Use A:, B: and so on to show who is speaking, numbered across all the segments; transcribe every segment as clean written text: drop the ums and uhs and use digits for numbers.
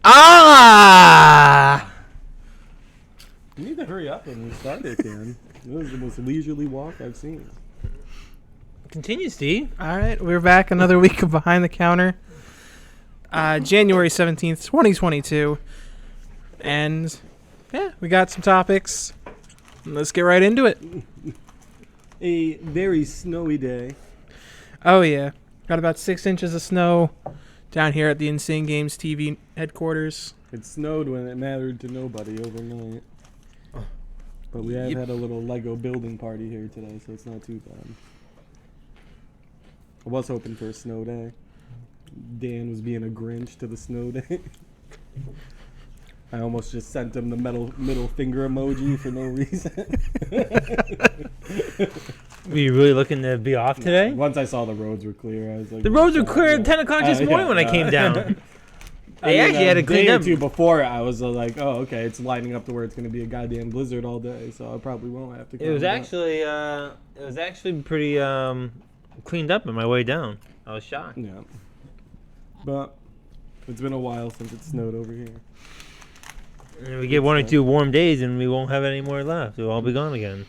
A: Ah!
B: You need to hurry up and start it, Dan. It was the most leisurely walk I've seen.
A: Continue, Steve.
C: All right, we're back another week of Behind the Counter. January 17th, 2022. And, yeah, we got some topics. Let's get right into it.
B: A very snowy day.
C: Oh, yeah. Got about 6 inches of snow down here at the Insane Games TV headquarters.
B: It snowed when it mattered to nobody overnight. But we have had a little Lego building party here today, so it's not too bad. I was hoping for a snow day. Dan was being a Grinch to the snow day. I almost just sent him the middle finger emoji for no reason.
A: Were you really looking to be off today?
B: Once I saw the roads were clear, I was like...
A: The roads were clear at 10 o'clock this morning when I came down. They actually had a
B: day
A: clean
B: or
A: up.
B: two before, I was like, oh, okay, it's lining up to where it's going to be a goddamn blizzard all day, so I probably won't have to come
A: It was
B: back.
A: actually pretty cleaned up on my way down. I was shocked.
B: Yeah. But it's been a while since it snowed over here.
A: And we get 1 or 2 warm days and we won't have any more left. It'll all be gone again.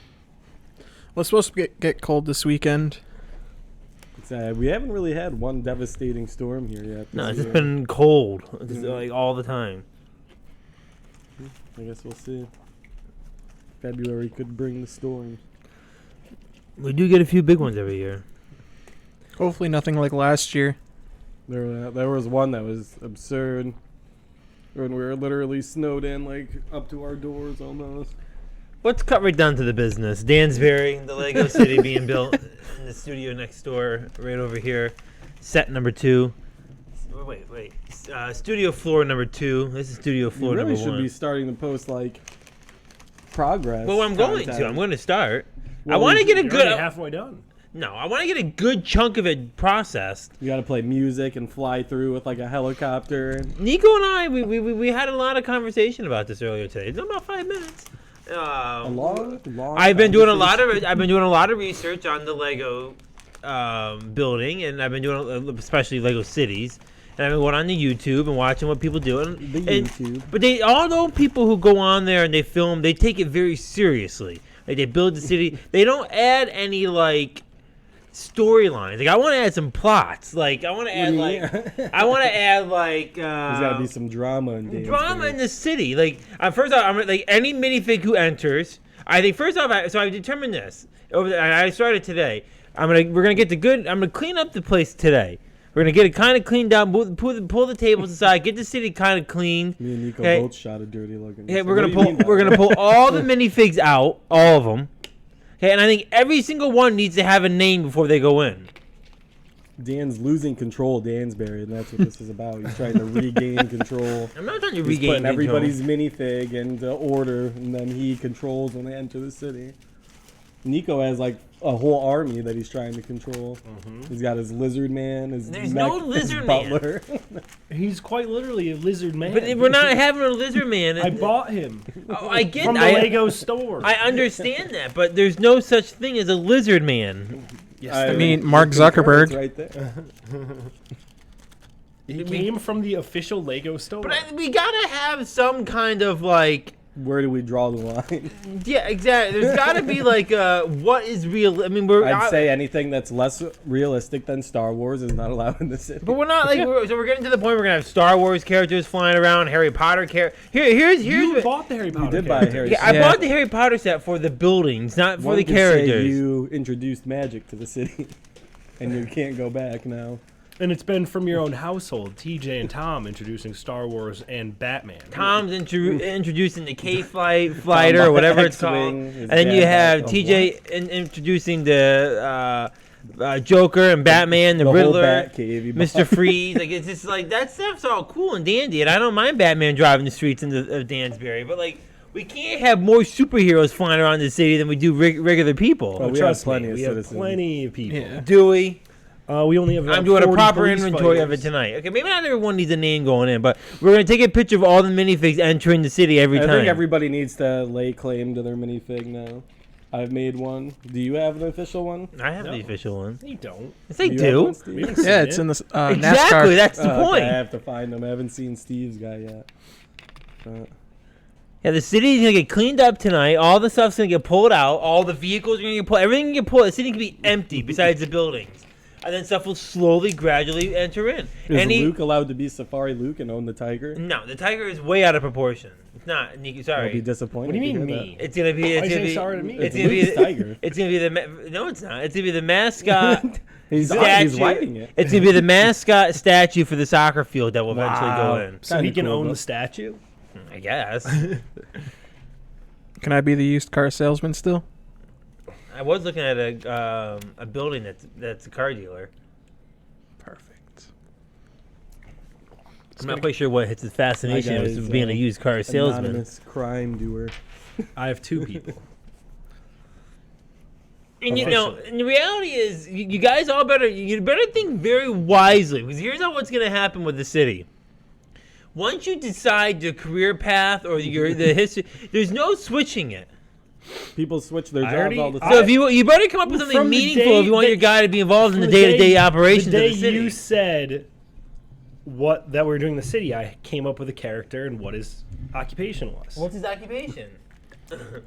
C: Well, it's supposed to get cold this weekend.
B: We haven't really had one devastating storm here yet.
A: No, it's
B: year.
A: just been cold. Just, like all the time.
B: I guess we'll see. February could bring the storm.
A: We do get a few big ones every year.
C: Hopefully nothing like last year.
B: There was one that was absurd. When we were literally snowed in, like, up to our doors almost.
A: Let's cut right down to the business. Dansbury, the Lego City being built in the studio next door, right over here. Set number 2. Wait. Studio floor number 2. This is studio floor number 1.
B: You really should be starting to post, like, progress.
A: Well, I'm going to start.
B: Well,
A: I want to get a
D: You're
A: good...
D: already halfway done.
A: No, I want to get a good chunk of it processed.
B: You got to play music and fly through with, like, a helicopter.
A: Niko and I, we had a lot of conversation about this earlier today. It's about 5 minutes.
B: A long
A: I've been doing a lot of research on the Lego building, and I've been doing especially Lego cities. And I've been going on the YouTube and watching what people do.
B: YouTube.
A: But they all know people who go on there and they film. They take it very seriously. Like they build the city. They don't add any like storylines. Like I want to add some plots. Like I want to add like
B: there's got to be some drama in Dansbury.
A: Drama in the city. Like first off, I'm like any minifig who enters. I think first off, so I determined this. I started today. We're gonna get the good. I'm gonna clean up the place today. We're gonna get it kind of cleaned down. Pull the tables aside. Get the city kind of clean.
B: Me and Niko both shot a dirty look.
A: Okay, we're gonna pull all the minifigs out, all of them. Okay, and I think every single one needs to have a name before they go in.
B: Dan's losing control of Dansbury, and that's what this is about. He's trying to regain control.
A: I'm not trying to
B: He's
A: regain
B: putting
A: control.
B: everybody's minifig into order, and then he controls when they enter the city. Niko has like a whole army that he's trying to control. Mm-hmm. He's got his lizard man, his
A: There's no lizard
B: butler.
D: He's quite literally a lizard man.
A: But we're not having a lizard man.
D: I bought him.
A: Oh, I get
D: from the Lego store.
A: I understand that, but there's no such thing as a lizard man.
D: Yes,
C: I mean, Mark Zuckerberg.
B: Right there.
D: He came from the official Lego store.
A: But we gotta have some kind of like.
B: Where do we draw the line?
A: Yeah, exactly. There's got to be like what is real. I mean,
B: I'd say anything that's less realistic than Star Wars is not allowed in the city.
A: But we're not like so we're getting to the point we're gonna have Star Wars characters flying around, Harry Potter Here's
D: you bought the Harry Potter.
B: You did buy Harry.
A: Yeah, I bought the Harry Potter set for the buildings, not for
B: One
A: the
B: could
A: characters.
B: say you introduced magic to the city, and you can't go back now.
D: And it's been from your own household, TJ and Tom introducing Star Wars and Batman.
A: Tom's introducing the K-Fighter or whatever it's called. And then you have TJ introducing the Joker and Batman, the Riddler, Mr. Freeze. Like it's just like that stuff's all cool and dandy, and I don't mind Batman driving the streets of Dansbury, but like we can't have more superheroes flying around the city than we do regular people.
B: Well, we have plenty of citizens.
D: We have plenty of people.
C: Yeah.
A: Do we?
D: We only have.
A: I'm doing a
D: 40
A: proper
D: police
A: inventory of it
D: fighters.
A: tonight. Okay, maybe not everyone needs a name going in, but we're gonna take a picture of all the minifigs entering the city every time.
B: I think everybody needs to lay claim to their minifig now. I've made one. Do you have an official one?
A: I have the official one.
D: You don't.
A: Yes, they
B: You have
A: do.
B: one, Steve?
D: We haven't seen
C: Yeah, it's
D: it.
C: in the
A: Exactly.
C: NASCAR.
A: That's the
B: Okay,
A: point.
B: I have to find them. I haven't seen Steve's guy yet.
A: Yeah, the city's gonna get cleaned up tonight. All the stuff's gonna get pulled out. All the vehicles are gonna get pulled. Everything can get pulled. The city can be empty besides the buildings, and then stuff will slowly, gradually enter in.
B: Is Luke allowed to be Safari Luke and own the tiger?
A: No, the tiger is way out of proportion. It's not. Niko, sorry.
B: I'll be disappointed.
D: What do you
B: to
D: mean
B: hear
D: me?
A: It's gonna be.
D: Why
A: It's
D: are you
A: gonna
D: saying
A: be.
D: sorry to me?
A: It's
B: It's
A: gonna be.
B: Luke's tiger.
A: It's gonna be the. No, it's not. It's gonna be the mascot.
B: He's
A: statue.
B: riding it.
A: It's gonna be the mascot statue for the soccer field that will eventually go in.
D: So he
B: Kinda
D: can
B: cool,
D: own
B: though.
D: the statue?
A: I guess.
C: Can I be the used car salesman still?
A: I was looking at a building that's a car dealer.
C: Perfect.
A: I'm not quite sure what his fascination
B: My guy
A: is
B: is,
A: with being a used car salesman.
B: Anonymous crime doer.
D: I have 2 people.
A: And and the reality is, you guys all better think very wisely, because here's what's going to happen with the city. Once you decide your career path or the history, there's no switching it.
B: People switch their
D: I
B: jobs
D: already-
B: all the
A: So
B: time.
A: if you better come up with something
D: From the
A: meaningful
D: day
A: if you want
D: that-
A: your guy to be involved in the
D: From the
A: day-to-day
D: day-
A: operations
D: the day
A: of the city.
D: you said that we're doing the city, I came up with a character and what his occupation was.
A: What's his occupation?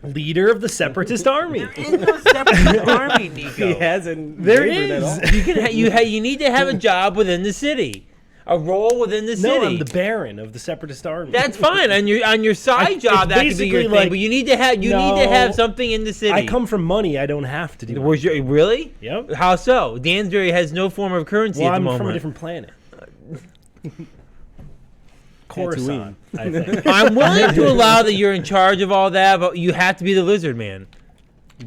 D: Leader of the Separatist Army.
A: There is no separate army, Niko.
B: he hasn't.
D: There
B: wavered at
D: is.
B: all.
A: You need to have a job within the city, a role within the city.
D: No, I'm the Baron of the Separatist Army.
A: That's fine on your side job.
D: it's
A: That could be your
D: basically
A: thing,
D: like-
A: but you need to have something in the city.
D: I come from money. I don't have to do.
A: Where's your really?
D: Yep.
A: How so? Dansbury has no form of currency
D: Well,
A: at the
D: I'm
A: moment.
D: from a different planet. Coruscant, I think.
A: I'm willing to allow that you're in charge of all that, but you have to be the lizard man.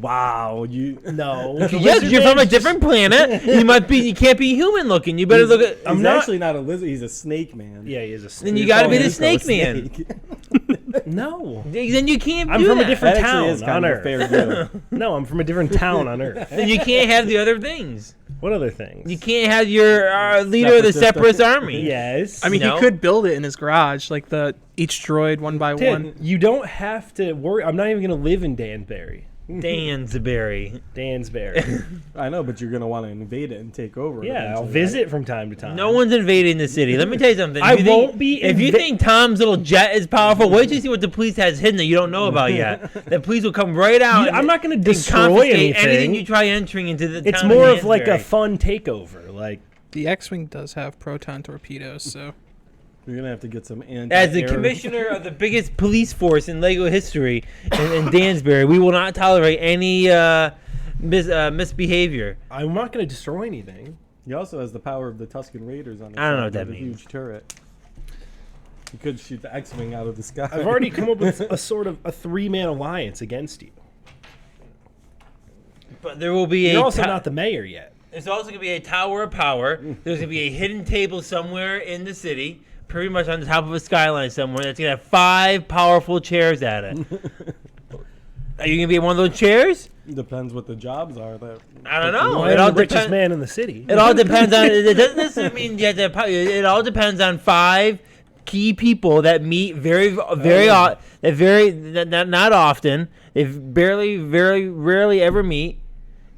B: Wow, you.
D: No.
A: Yes, you're from a different planet. You can't be human looking. You better look at.
B: He's
D: I'm not-
B: actually not a lizard. He's a snake man.
D: Yeah, he is a
A: Then
D: snake.
A: you got to
B: Call
A: be the
B: Niko a
A: snake man.
B: snake.
D: No.
A: Then you can't.
D: I'm
A: do
D: from a
A: that.
D: different
B: That actually
D: town
B: is kind
D: on
B: of a
D: Earth.
B: fair deal.
D: No, I'm from a different town on Earth.
A: Then you can't have the other things.
D: What other things?
A: You can't have your leader of the
B: Separatist.
A: Separatist army.
D: Yes.
C: I mean,
A: No.
C: he could build it in his garage, like each droid one by
D: Ted,
C: one.
D: you don't have to worry. I'm not even going to live in Dansbury.
A: Dansbury.
D: Dansbury.
B: I know, but you're gonna want to invade it and take over.
D: Yeah, I'll
B: eventually,
D: visit from time to time.
A: No one's invading the city. Let me tell you something.
D: I
A: If you think-
D: won't be
A: If you
D: inva-
A: think Tom's little jet is powerful, wait till you see what the police has hidden that you don't know about yet. The police will come right out.
D: I'm not going to
A: and
D: destroy
A: confiscate anything
D: anything.
A: you try entering into the
D: It's
A: town
D: more
A: of
D: of like a
A: Dansbury.
D: fun takeover. Like,
C: The X-wing does have proton torpedoes, so
B: You're gonna have to get some anti.
A: As the commissioner of the biggest police force in Lego history in Dansbury, we will not tolerate any misbehavior.
D: I'm not going to destroy anything.
B: He also has the power of the Tusken Raiders on his
A: I don't know
B: side
A: what that
B: with a
A: means.
B: huge turret. He could shoot the X-wing out of the sky.
D: I've already come up with a sort of a 3-man alliance against you.
A: But there will be
D: You're
A: a.
D: also not the mayor yet.
A: There's also going to be a tower of power. There's going to be a hidden table somewhere in the city, pretty much on the top of a skyline somewhere. That's going to have 5 powerful chairs at it. Are you going to be in one of those chairs?
B: Depends what the jobs are. That
A: I don't know.
D: I'm
A: It all
D: the richest
A: depends.
D: man in the city.
A: It all depends on. It doesn't necessarily mean you have to have power. It all depends on 5 key people that meet not often. They very rarely ever meet.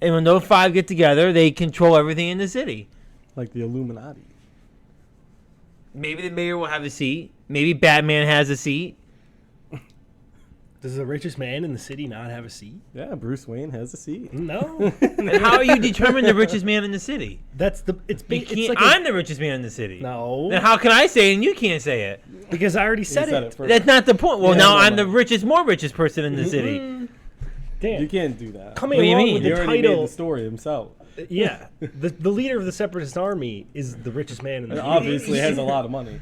A: And when those 5 get together, they control everything in the city.
B: like the Illuminati.
A: Maybe the mayor will have a seat. Maybe Batman has a seat.
D: Does the richest man in the city not have a seat?
B: Yeah, Bruce Wayne has a seat.
D: No.
A: And how are you determining the richest man in the city?
D: That's the. It's
A: You
D: it's
A: can't,
D: like
A: I'm the richest man in the city.
D: no.
A: Then how can I say it and you can't say it?
D: Because I already
B: He
D: said it.
B: first.
A: That's not the point. Well,
B: Yeah,
A: now
B: no,
A: I'm
B: no.
A: the richest person in the city.
D: Damn.
B: You can't do that.
D: Coming
A: What do you
D: along
A: mean?
D: with
B: He
D: the
B: already made
D: title.
B: the story himself.
D: Yeah. The leader of the Separatist Army is the richest man in the
B: And
D: city.
B: obviously has a lot of money.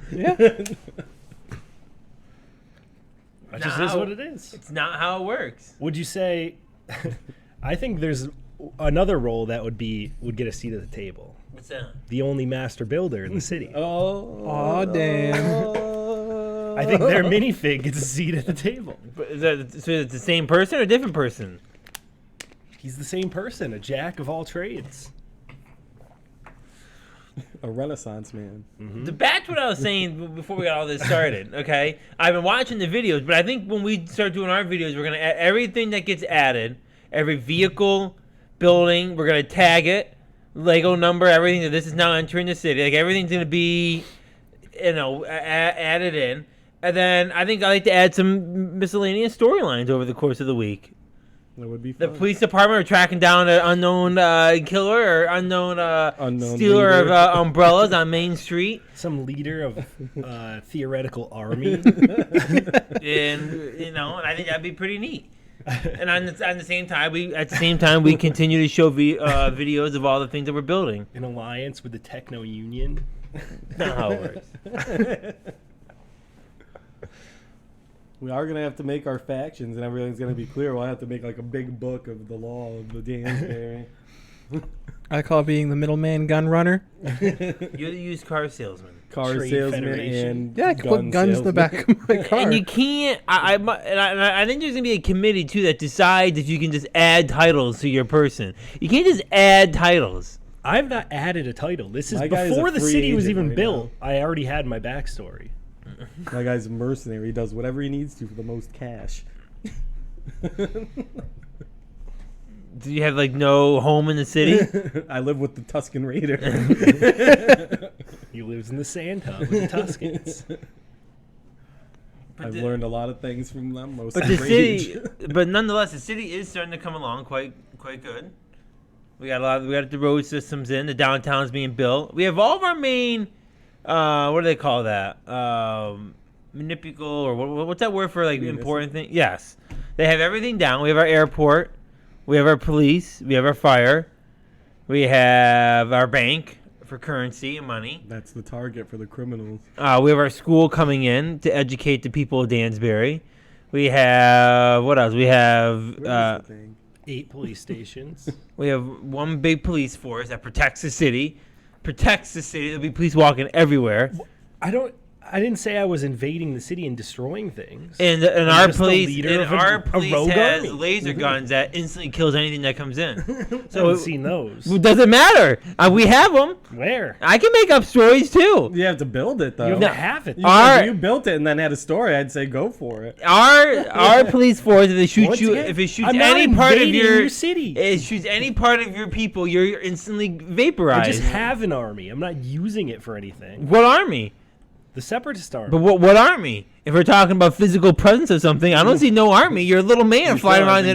D: That just is
A: No.
D: what it is.
A: It's not how it works.
D: Would you say? I think there's another role that would get a seat at the table.
A: What's that?
D: The only master builder in the city.
C: Aw, damn.
D: I think their minifig gets a seat at the table.
A: But so it's the same person or a different person?
D: He's the same person, a jack of all trades.
B: A Renaissance man.
A: Back to what I was saying before we got all this started, okay? I've been watching the videos, but I think when we start doing our videos, we're going to add everything that gets added every vehicle, building. We're gonna tag it, Lego number, everything. That this is now entering the city. Like everything's gonna be, added in. And then I think I like to add some miscellaneous storylines over the course of the week.
B: That would be fun.
A: The police department are tracking down an unknown killer or unknown stealer
B: leader.
A: of umbrellas on Main Street.
D: Some leader of theoretical army.
A: And I think that'd be pretty neat. And on the same time, we continue to show videos of all the things that we're building.
D: An alliance with the Techno Union.
A: That's not how it works.
B: We are gonna have to make our factions, and everything's gonna be clear. We'll have to make like a big book of the law of the Dansbury.
C: I call being the middleman gun runner.
A: You're the used car salesman.
B: Car
D: Trade
B: salesman
D: Federation.
B: and
C: Yeah, I can put guns in the back of my car.
A: And you can't. I think there's gonna be a committee too that decides if you can just add titles to your person. You can't just add titles.
D: I've not added a title. This is
B: My guy's
D: before
B: a
D: the
B: free
D: city was
B: agent
D: even
B: right
D: built. I already had my backstory.
B: That guy's a mercenary. He does whatever he needs to for the most cash.
A: Do you have like no home in the city?
B: I live with the Tuscan Raider.
D: He lives in the sand hub with the Tuscans.
B: I've learned a lot of things from them.
A: But nonetheless, the city is starting to come along quite good. We got the road systems in. The downtown's being built. We have all of our main. What do they call that? Municipal or what's that word for like important thing? Yes, they have everything down. We have our airport, we have our police, we have our fire, we have our bank for currency and money.
B: That's the target for the criminals.
A: We have our school coming in to educate the people of Dansbury. We have what else? We have
D: 8 police stations.
A: we have one big police force that protects the city. There'll be police walking everywhere.
D: I didn't say I was invading the city and destroying things.
A: And our police
D: rogue
A: has
D: army.
A: laser guns that instantly kills anything that comes in.
D: I haven't seen those.
A: It doesn't matter. We have them.
D: Where?
A: I can make up stories too.
B: You have to build it though.
D: You don't have it.
B: If you built it and then had a story, I'd say go for it.
A: Our police force, if they shoot
D: Once
A: you,
D: again,
A: if it shoots
D: I'm not
A: any part of
D: invading
A: your
D: city.
A: it shoots any part of your people, you're instantly vaporized.
D: I just have an army. I'm not using it for anything.
A: What army?
D: The Separatist army.
A: But what army? If we're talking about physical presence of something, I don't see no army. You're a little man flying around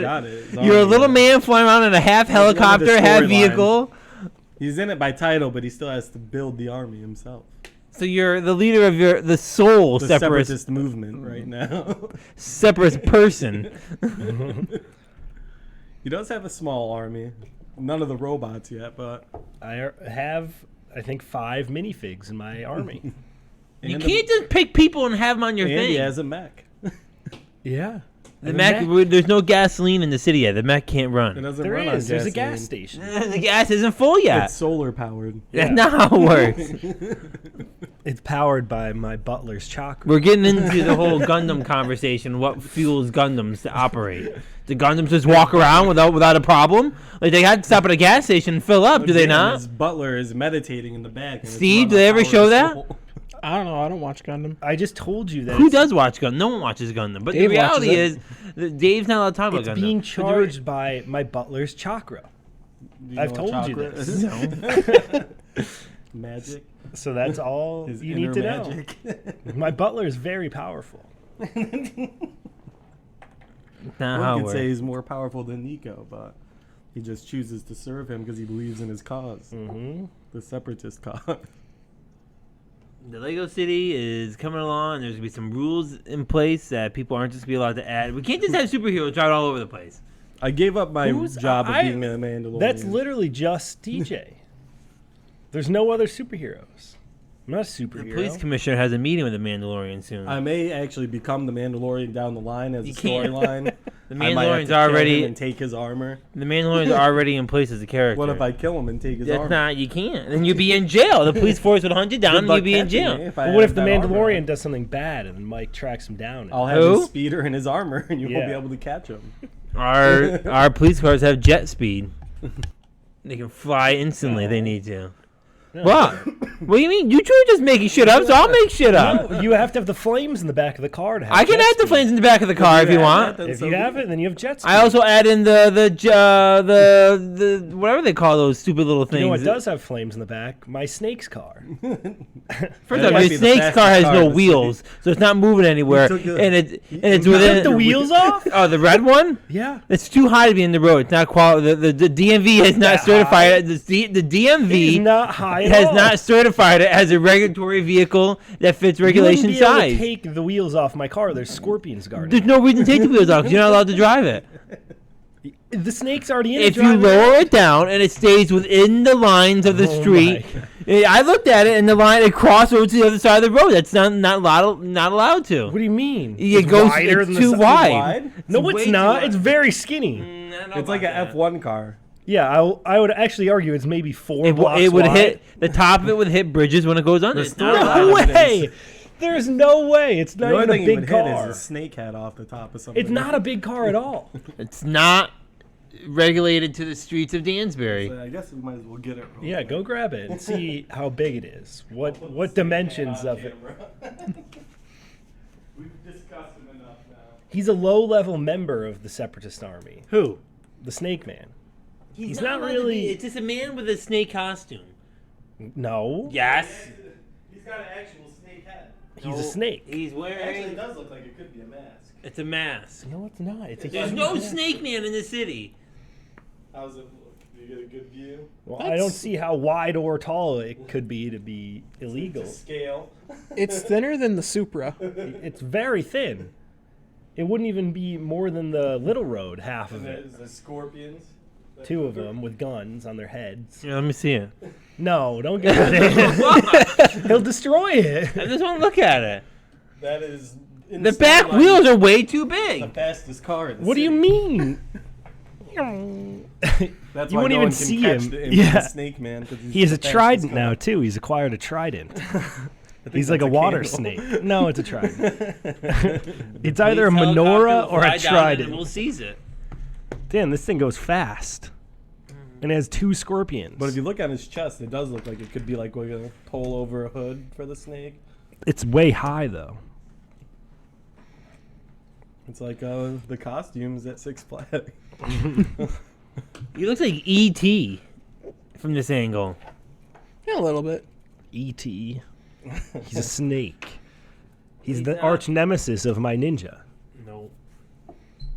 A: You're a little man flying around in a half helicopter, half vehicle.
B: He's in it by title, but he still has to build the army himself.
A: So you're the leader of the sole
B: The
A: separatist
B: separatist movement right now.
A: separatist person.
B: He does have a small army. None of the robots yet, but
D: I have, I think, 5 minifigs in my army.
A: You can't just pick people and have them on your
B: and
A: thing.
B: he has a mech.
D: Yeah.
A: The mech. There's no gasoline in the city yet. The mech can't
B: It
A: run.
B: doesn't
D: There
B: run on
D: is. There's a
B: gasoline.
D: gas station.
A: The gas isn't full yet.
B: It's solar powered.
A: That's not how it works.
D: It's powered by my butler's chakra.
A: We're getting into the whole Gundam conversation. What fuels Gundams to operate? Do Gundams just walk around without a problem? Like they had to stop at a gas station and fill up. Do they not?
B: His butler is meditating in the back. and it's
A: Steve,
B: run
A: do they
B: on
A: ever
B: power
A: show
B: and
A: that?
B: soul.
C: I don't know. I don't watch Gundam.
D: I just told you that
A: Who does watch Gundam? No one watches Gundam. But
C: Dave
A: the reality
C: watches
A: is, that Dave's not allowed to talk about
D: it's
A: Gundam.
D: being charged by my butler's chakra.
B: Do you
D: I've
B: know what
D: told you
B: chakra
D: this.
B: is? Magic.
D: So that's all
B: His
D: you need
B: inner
D: to
B: magic.
D: know. My butler is very powerful.
A: Not how
B: One
A: it
B: could say
A: works.
B: he's more powerful than Niko, but he just chooses to serve him because he believes in his cause, the separatist cause.
A: The Lego City is coming along. There's going to be some rules in place that people aren't just going to be allowed to add. We can't just have superheroes drive all over the place.
B: I gave up my job of
D: I-
B: being a Mandalorian.
D: That's literally just DJ. There's no other superheroes. I'm not a superhero.
A: The police commissioner has a meeting with the Mandalorian soon.
B: I may actually become the Mandalorian down the line as
A: You
B: a
A: can't.
B: storyline.
A: The
B: I might have
A: Mandalorian's
B: to kill
A: already
B: him and take his armor.
A: the Mandalorian's already in place as a character.
B: What if I kill him and take his
A: That's
B: armor?
A: not. You can't. Then you'd be in jail. The police force would hunt you down,
B: Good
A: and
B: luck
A: you'd be in
B: catching
A: jail.
B: me I
D: But what
B: have
D: if the
B: that armor.
D: Mandalorian does something bad and then Mike tracks him down?
B: I'll have
A: Who?
B: his speeder and his armor, and you won't be
D: Yeah.
B: able to catch him.
A: Our police cars have jet speed. They can fly instantly. if They need to. What? What do you mean? You two are just making shit up, so I'll make shit up.
D: No, you have to have the flames in the back of the car to have
A: I can
D: jet
A: add the
D: ski.
A: flames in the back of the car if you want.
D: If you have it, then you have jet ski.
A: I also add in the whatever they call those stupid little things.
D: You know what does have flames in the back? My snake's car.
A: First
B: That
A: off,
B: might
A: your
B: be the
A: snake's
B: fastest
A: car has
B: car
A: no
B: in the
A: wheels, so it's not moving anywhere,
B: took the-
A: and it's
D: You
A: within
D: took the wheels off?
A: Oh, the red one?
D: Yeah.
A: It's too high to be in the road. It's not quality. The DMV has not
D: That
A: certified
D: high?
A: it. The
D: It's
A: DMV
D: not high at
A: has
D: all.
A: not certified it as a regulatory vehicle that fits regulation
D: you wouldn't be able
A: size.
D: to take the wheels off my car. There's scorpions guarding.
A: There's no reason to take the wheels off because you're not allowed to drive it.
D: The snake's already in
A: If
D: it.
A: you lower it down and it stays within the lines of the
D: Oh
A: street, I looked at it and the line it crossed over to the other side of the road. That's not allowed to.
D: What do you mean?
A: It goes
D: wider
A: it's
D: than the
A: too
D: si-
A: wide.
D: No,
A: way
D: it's
A: too
D: not.
A: wide.
D: It's very skinny.
B: It's like an F1 car.
D: Yeah, I would actually argue it's maybe 4
A: It
D: blocks
A: would
D: wide.
A: hit the top of it would hit bridges when it goes under.
B: The
A: It's not
B: story
A: allowed.
D: No
B: line
D: way. There's no way. It's
B: The
D: not
B: only
D: even a
B: thing it
D: big
B: would hit
D: car.
B: is a snake head off the top of something.
D: It's not a big car at all.
A: It's not regulated to the streets of Dansbury.
B: So I guess we might as well get it. Real
D: Yeah,
B: quick.
D: go grab it and see how big it is. What dimensions of it.
B: We've discussed him enough now.
D: He's a low-level member of the Separatist Army.
A: Who?
D: The Snake Man. He's not
A: allowed to
D: really-
A: be- It's just a man with a snake costume.
D: No.
A: Yes.
B: He's got an actual snake head.
D: He's a snake.
A: He's
B: It actually
A: wearing.
B: does look like it could be a mask.
A: It's a mask.
D: No, it's not. It's a
A: There's
D: huge
A: no
D: mask.
A: snake man in the city.
B: How's it look? Do you get a good view?
D: Well, I don't see how wide or tall it could be to be illegal.
B: To scale.
C: It's thinner than the Supra.
D: It's very thin. It wouldn't even be more than the Little Road, half of
B: And
D: it.
B: there's the scorpions.
D: Two of them with guns on their heads.
A: Yeah, let me see it.
D: No, don't get it. He'll destroy it.
A: I just want to look at it.
B: That is. in
A: The
B: story
A: back
B: line,
A: wheels are way too
B: the
A: big.
B: fastest car in the
D: What do you
B: city.
D: mean?
B: That's
D: You
B: why
D: wouldn't
B: no
D: even
B: one can
D: see
B: catch
D: him.
B: the image of
D: Yeah.
B: the Snake Man. 'Cause
D: He has a
B: the fastest
D: trident
B: car.
D: now, too. He's acquired a trident.
B: I think
D: He's like a
B: that's
D: water
B: candle.
D: snake. No, it's a trident. It's
A: Police
D: either a
A: helicopter
D: menorah
A: will
D: or
A: fly
D: a
A: down and
D: trident.
A: We'll seize it.
D: Damn, this thing goes fast. And it has 2 scorpions.
B: But if you look at his chest, it does look like it could be like we're gonna pull over a hood for the snake.
D: It's way high, though.
B: It's like the costumes at Six Flags.
A: He looks like E.T. from this angle.
C: Yeah, a little bit.
D: E.T. He's a snake. He's
A: He's
D: the
A: not.
D: arch nemesis of my ninja.
A: No.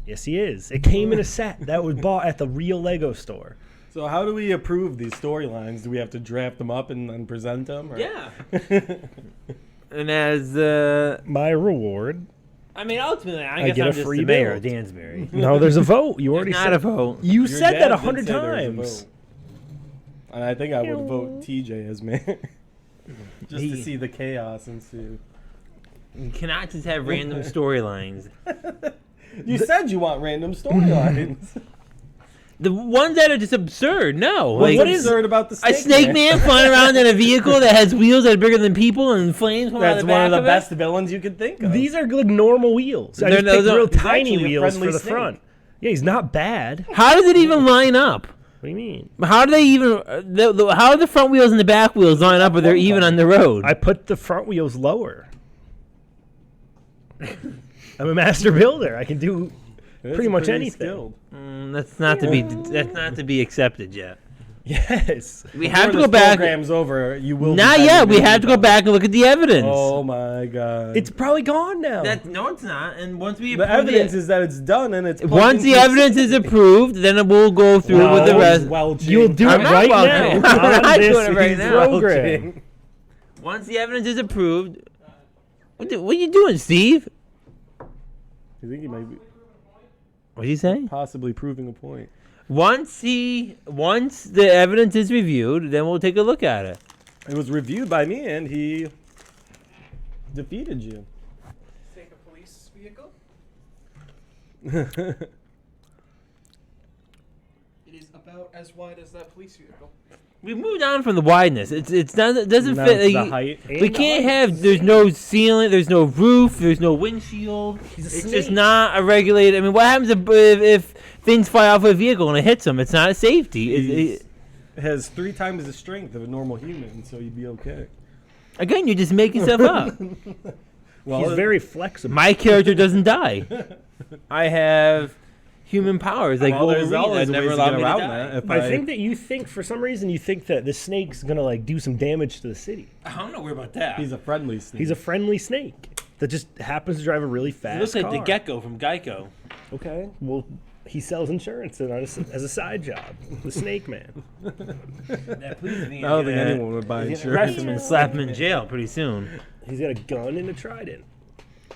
D: Yes, he is. It came in a set that was bought at the real Lego store.
B: So how do we approve these storylines? Do we have to draft them up and present them? Or?
A: Yeah. And as
D: My reward.
A: I mean, ultimately, I
D: I
A: guess
D: get
A: I'm
D: a
A: just
D: free
A: the mayor of
D: build.
A: Dansbury.
D: No, there's a vote. You already
A: Not
D: said
A: a vote.
D: You
B: Your
D: said
B: dad
D: that
B: did
D: 100
B: say there was a
D: times.
B: vote. And I think I would vote TJ as mayor. Just to
A: He-
B: see the chaos ensue.
A: You cannot just have random storylines.
B: You said you want random storylines.
A: The ones that are just absurd. No.
B: What's
A: Like,
D: what is-
B: absurd about the
A: a
B: snake
A: snake man flying around in a vehicle that has wheels that are bigger than people and flames coming out
B: That's
A: of the
B: one
A: back
B: of the
A: of
B: best
A: it?
B: villains you could think of.
D: These are good normal wheels. I
A: They're-
D: just
A: those
D: picked
A: are-
D: real
B: he's
D: tiny
B: actually a
D: wheels
B: friendly
D: for the
B: snake.
D: front. Yeah, he's not bad.
A: How does it even line up?
D: What do you mean?
A: How do they even? How do the front wheels and the back wheels line up if they're even on the road?
D: I put the front wheels lower. I'm a master builder. I can do
B: It's
D: pretty much
B: pretty
D: anything.
B: skilled.
A: That's not to be. That's not to be accepted yet.
D: Yes.
A: We have to
B: Before
A: go
B: this
A: back.
B: program's over, you will. be
A: Not
B: better
A: yet. We
B: than
A: have to go
B: anybody.
A: back and look at the evidence.
B: Oh my god!
D: It's probably gone now.
A: No, it's not. And once we
B: the
A: approve
B: evidence
A: it,
B: is that it's done and it's.
A: once the evidence is approved, then it will go through
D: No,
A: with the rest.
D: You'll do
A: I'm
D: it
A: not
D: right
A: welching.
D: now.
A: I'm
D: on
A: not
D: this
A: doing it right now.
D: program.
A: Once the evidence is approved, what are you doing, Steve?
B: You think he might be
A: What did you say?
B: possibly proving a point?
A: Once the evidence is reviewed, then we'll take a look at it.
B: It was reviewed by me, and he defeated you.
C: Take a police vehicle. It is about as wide as that police vehicle.
A: We moved on from the wideness. It doesn't
B: Now
A: fit.
B: it's the
A: like,
B: height.
A: we can't have. There's no ceiling. There's no roof. There's no windshield. It's just not a regulated. I mean, what happens if things fly off a vehicle and it hits them? It's not a safety.
B: has 3 times the strength of a normal human, so you'd be okay.
A: Again, you're just making stuff up.
B: Well,
D: He's very flexible.
A: My character doesn't die. I have human powers like
B: there's
A: Wolverine
B: always
A: that never
B: ways to
A: allowed
B: get
A: me to
B: around
A: die.
B: that. If
D: I think that you think, for some reason, you think that the snake's gonna like do some damage to the city.
A: I'm not worried about that.
B: he's a friendly snake.
D: He's a friendly snake that just happens to drive a really fast
A: He looks like
D: car.
A: the gecko from Geico.
D: Okay, well, he sells insurance as a side job. The Snake Man.
A: That pleases me.
B: I don't think anyone would buy
A: Arrest
B: insurance.
A: him and slap him in jail pretty soon.
D: He's got a gun and a trident.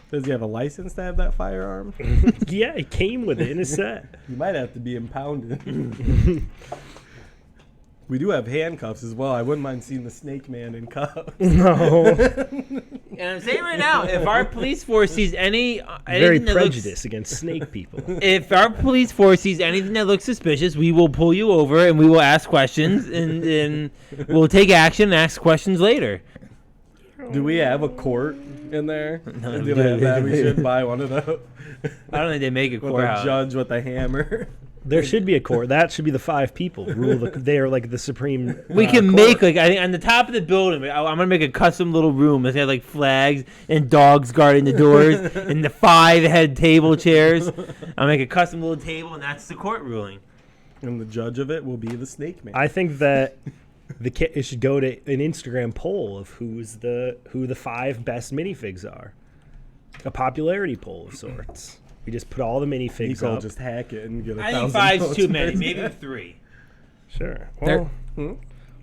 B: Does he have a license to have that firearm?
D: Yeah, it came with it in his set.
B: You might have to be impounded. We do have handcuffs as well. I wouldn't mind seeing the Snake Man in cuffs.
D: No.
A: And I'm saying right now, if our police force sees
D: Very
A: anything that
D: prejudiced against snake people.
A: if our police force sees anything that looks suspicious, we will pull you over and we will ask questions and we'll take action and ask questions later.
B: Do we have a court in there?
A: No,
B: Do they have that? We should buy one of those.
A: I don't think they make a
B: With a
A: courthouse.
B: judge with a hammer.
D: There should be a court. That should be the 5 people. They are like the supreme.
A: We can
D: court.
A: make I think on the top of the building. I'm gonna make a custom little room that's got like flags and dogs guarding the doors and the 5 head table chairs. I'll make a custom little table and that's the court ruling.
B: And the judge of it will be the Snake Man.
D: I think that it should go to an Instagram poll of who the 5 best minifigs are. A popularity poll of sorts. We just put all the minifigs
B: Niko will
D: up.
B: just hack it and get a
A: I think
B: 1,000
A: 5's
B: votes
A: too
B: per
A: many.
B: day.
A: Maybe 3.
D: Sure. Well,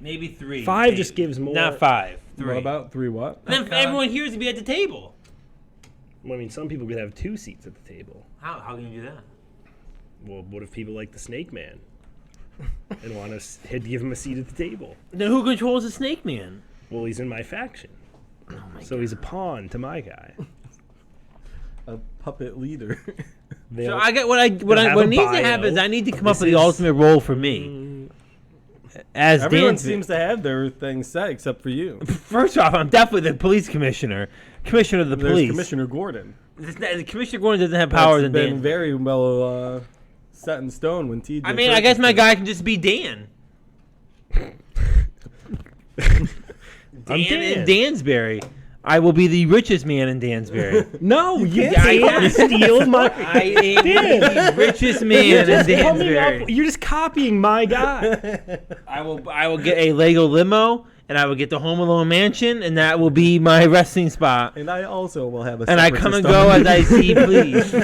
A: Maybe 3.
D: 5
A: maybe.
D: just gives more.
A: Not 5. 3.
B: What about 3 what?
A: Then everyone here is to be at the table.
D: I mean, some people could have 2 seats at the table.
A: How can you do that?
D: Well, what if people like the Snake Man and want to give him a seat at the table?
A: Then who controls the Snake Man?
D: Well, he's in my faction, so he's a pawn to my guy.
B: A puppet leader.
A: So I get what
D: have
A: what
D: a
A: needs to
D: bio.
A: happen is I need to come up
D: This
A: with the
D: is-
A: ultimate role for me. As
B: Everyone
A: Dansbury.
B: seems to have their thing set except for you.
A: First off, I'm definitely the police commissioner. Commissioner of the
B: There's
A: police.
B: Commissioner Gordon.
A: Commissioner Gordon doesn't have powers
B: That's
A: in
B: been
A: Dan.
B: very well set in stone when TJ.
A: I mean, I guess my guy can just be Dan. Dan in Dansbury. I will be the richest man in Dansbury.
D: No, you
A: I-
D: can't steal my.
A: I am the richest man
D: You're
A: in
D: just coming
A: Dansbury.
D: up. You're just copying my guy.
A: I will get a Lego limo, and I will get the Home Alone mansion, and that will be my resting spot.
B: And I also will have a.
A: And I
B: separate
A: come and
B: system.
A: go as I see please.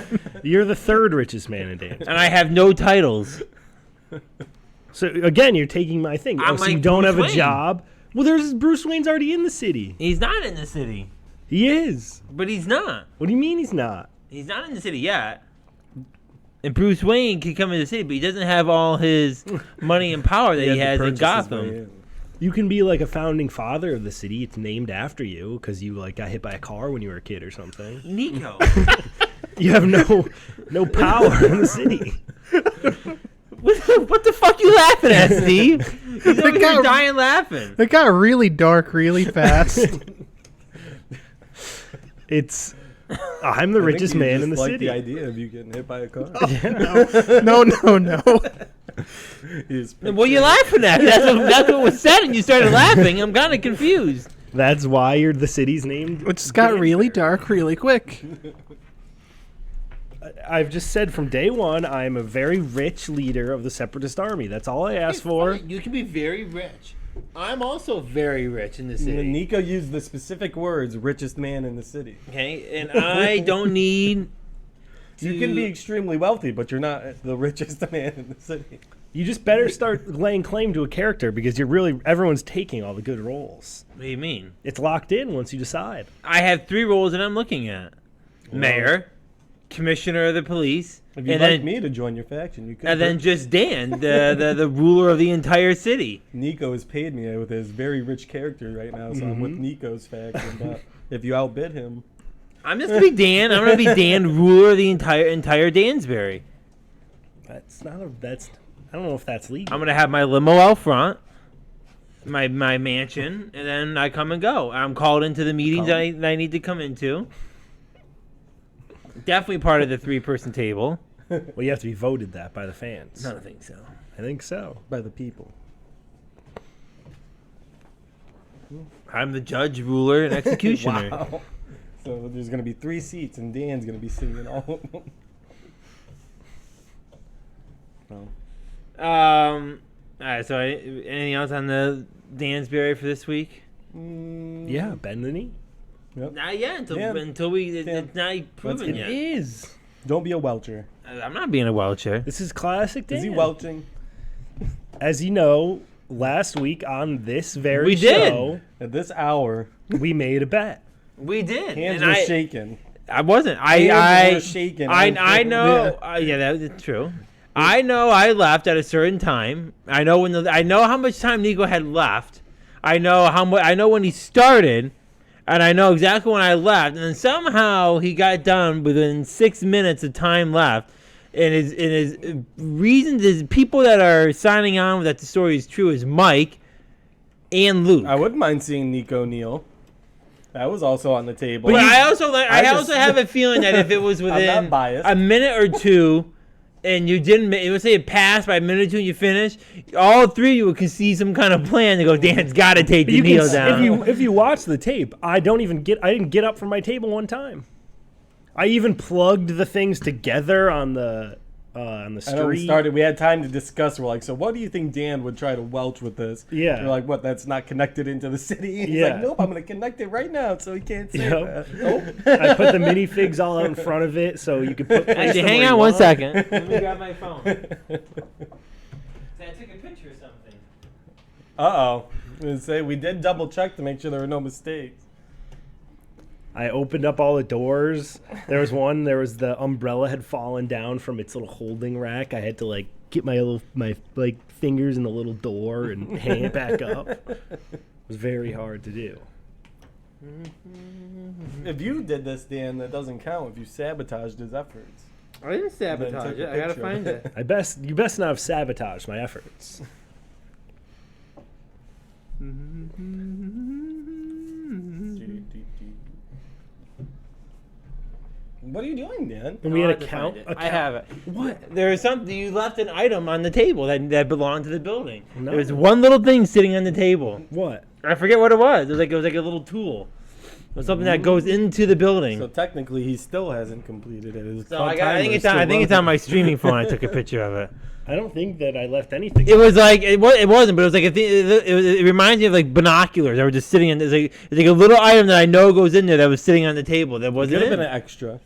D: You're the 3rd richest man in Dansbury.
A: And I have no titles.
D: So again, you're taking my thing.
A: I'm
D: So
A: like
D: you don't
A: Bruce
D: have a
A: Wayne.
D: job. Well, there's Bruce Wayne's already in the city.
A: He's not in the city.
D: He is.
A: But he's not.
D: What do you mean he's not?
A: He's not in the city yet. And Bruce Wayne can come in the city, but he doesn't have all his money and power that he
B: had to
A: has in
B: purchase his way
A: Gotham.
B: in.
D: You can be like a founding father of the city. It's named after you because you like got hit by a car when you were a kid or something.
A: Nico.
D: You have no power in the city.
A: What the fuck you laughing at, Steve? He's over here dying laughing.
C: It got really dark really fast.
D: It's I'm the
B: I think
D: richest
B: you
D: man
B: just
D: in the
B: like
D: city.
B: the idea of you getting hit by a car.
C: No.
A: What are you laughing at? That's what was said, and you started laughing. I'm kind of confused.
D: That's why you're the city's named.
C: It just got really dark really quick.
D: I've just said from day one, I'm a very rich leader of the Separatist Army. That's all I asked for.
A: You can be very rich. I'm also very rich in the city.
B: Niko used the specific words "richest man in the city."
A: Okay, and I don't need.
B: You can be extremely wealthy, but you're not the richest man in the city.
D: You just better start laying claim to a character because everyone's taking all the good roles.
A: What do you mean?
D: It's locked in once you decide.
A: I have 3 roles that I'm looking at: mayor, commissioner of the police,
B: If you'd
A: and
B: like
A: then
B: me to join your faction, you could.
A: and then just Dan, the ruler of the entire city.
B: Niko has paid me with his very rich character right now, so I'm with Niko's faction. But if you outbid him,
A: I'm just gonna be Dan. I'm gonna be Dan, ruler of the entire Dansbury.
D: I don't know if that's legal.
A: I'm gonna have my limo out front, my mansion, and then I come and go. I'm called into the meetings that I need to come into. Definitely part of the 3-person table.
D: Well, you have to be voted that by the fans.
A: I don't think so.
D: I think so.
B: by the people.
A: I'm the judge, ruler, and executioner.
B: Wow. So there's going to be 3 seats, and Dan's going to be sitting in all of them. Well.
A: All right. So, anything else on the Dansbury for this week?
D: Yeah, bend the knee.
B: Yep.
A: Not yet.
B: Dan.
A: Until it's not proven
D: It
A: yet.
D: is.
B: Don't be a welcher.
A: I'm not being a Welcher.
D: This is classic Dan.
B: Is he welching?
D: As you know, last week on this very
A: We did.
D: show,
B: At this hour,
D: we made a bet.
A: We did.
B: hands
A: and
B: were shaking.
A: I wasn't.
B: Hands were shaking.
A: I know. Yeah, that's true. I know I left at a certain time. I know I know how much time Niko had left. I know how much. I know when he started, and I know exactly when I left. And then somehow he got done within 6 minutes of time left. And his reasons is people that are signing on that the story is true is Mike and Luke.
B: I wouldn't mind seeing Niko kneel. That was also on the table.
A: But I also
B: just-
A: have a feeling that if it was within
B: not biased.
A: a minute or two, and you didn't, let's say it passed by a minute or two, and you finish, all 3 of you would see some kind of plan to go. Dan's got to take the kneel down.
D: If you watch the tape, I didn't get up from my table one time. I even plugged the things together on the street.
B: I know we started. We had time to discuss. We're like, so what do you think Dan would try to welch with this?
D: Yeah.
B: We're like, what? That's not connected into the city. He's
D: Yeah.
B: like, nope. I'm gonna connect it right now, so he can't say
D: Yep.
B: that. Nope.
D: I put the minifigs all out in front of it so you could put.
A: Actually, hang on 1 second. Let me grab my phone. I took a picture of something.
B: Uh-oh. Say we did double check to make sure there were no mistakes.
D: I opened up all the doors. There was the umbrella had fallen down from its little holding rack. I had to get my fingers in the little door and hang it back up. It was very hard to do.
B: If you did this, Dan, that doesn't count. If you sabotaged his efforts.
A: I didn't
B: sabotage it. I gotta find
A: it.
D: You best not have sabotaged my efforts.
B: What are you doing, Dan?
D: And we had a count.
A: I have it. What? There was something. You left an item on the table that belonged to the building.
D: No.
A: There was one little thing sitting on the table.
D: What?
A: I forget what it was. It was like a little tool. It was something that goes into the building.
B: So technically, he still hasn't completed it. It's
A: So
B: called
A: I think
B: timer,
A: it's on my streaming phone. I took a picture of it.
D: I don't think that I left anything.
A: It was like it wasn't, but it was like it reminds me of like binoculars that were just sitting in. It's like a little item that I know goes in there that was sitting on the table. That
B: Could
A: wasn't
B: have
A: in.
B: been an extra.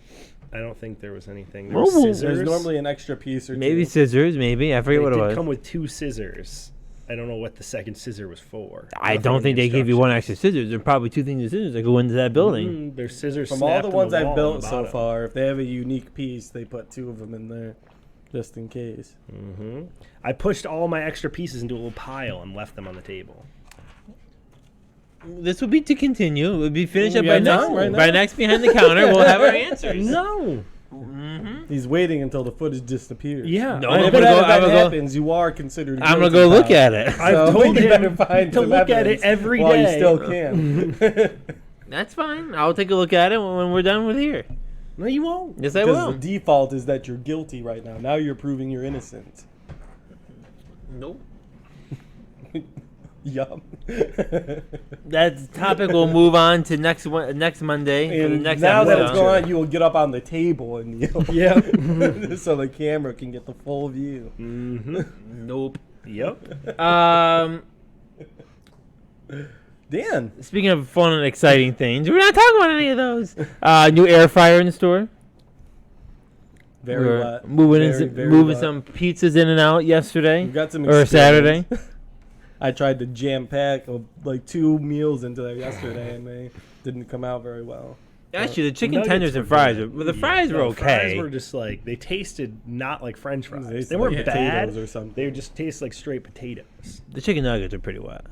D: I don't think there was anything. There was
A: Oh.
D: scissors.
B: There's normally an extra piece or
A: Maybe
B: two.
A: scissors. Maybe I forget
D: It
A: what it
D: did
A: was.
D: come with 2 scissors. I don't know what the second scissor was for.
A: I
D: Nothing
A: don't
D: in
A: think
D: the
A: they gave you one
D: instructions.
A: extra scissors. There are probably 2 things of scissors that go into that building.
D: There's scissors
B: From all
D: snapped
B: the
D: in
B: ones
D: wall
B: I've
D: on
B: built
D: the
B: so
D: bottom.
B: far, if they have a unique piece, they put 2 of them in there, just in case.
D: I pushed all my extra pieces into a little pile and left them on the table.
A: This will be to continue. We'll be finished
B: We
A: up by
B: got
A: next.
B: time right
A: By
B: now.
A: next behind the counter, we'll have our answers.
D: No.
B: He's waiting until the footage disappears.
D: Yeah.
A: No,
B: And
A: I'm
B: if
A: gonna
B: that
A: go-
B: event
A: I'm gonna go-
B: happens, you are considered.
A: I'm gonna
B: guilty,
A: go look
B: pal.
A: at it.
D: I've
B: So
D: told
B: you
D: him
B: better find
D: to
B: some
D: look at
B: evidence
D: it every
B: while you
D: day.
B: still can.
A: That's fine. I'll take a look at it when we're done with here.
D: No, you won't.
A: Yes, I
B: Because
A: will.
B: the default is that you're guilty right now. Now you're proving you're innocent.
A: Nope.
B: Yup.
A: That topic will move on to next Monday for the
B: And
A: next
B: now that it's
A: episode.
B: going on, you will get up on the table and kneel.
D: Yep.
B: So the camera can get the full view.
A: Nope.
D: Yep.
B: Dan,
A: Speaking of fun and exciting things, we're not talking about any of those. New air fryer in the store.
B: very
A: We're
B: wet.
A: moving
B: Very
A: moving
B: wet.
A: some pizzas in and out yesterday
B: We've got some
A: or Saturday.
B: experience. I tried to jam pack like 2 meals into there yesterday, and they didn't come out very well.
A: Actually, the chicken
D: Nuggets
A: tenders
D: were
A: and fries.
D: good.
A: Well, the fries were
D: The
A: okay.
D: Fries were just they tasted not like French fries. They
B: tasted
D: weren't
B: like
D: bad.
B: potatoes or something.
D: They just taste like straight potatoes.
A: The chicken nuggets are pretty wet.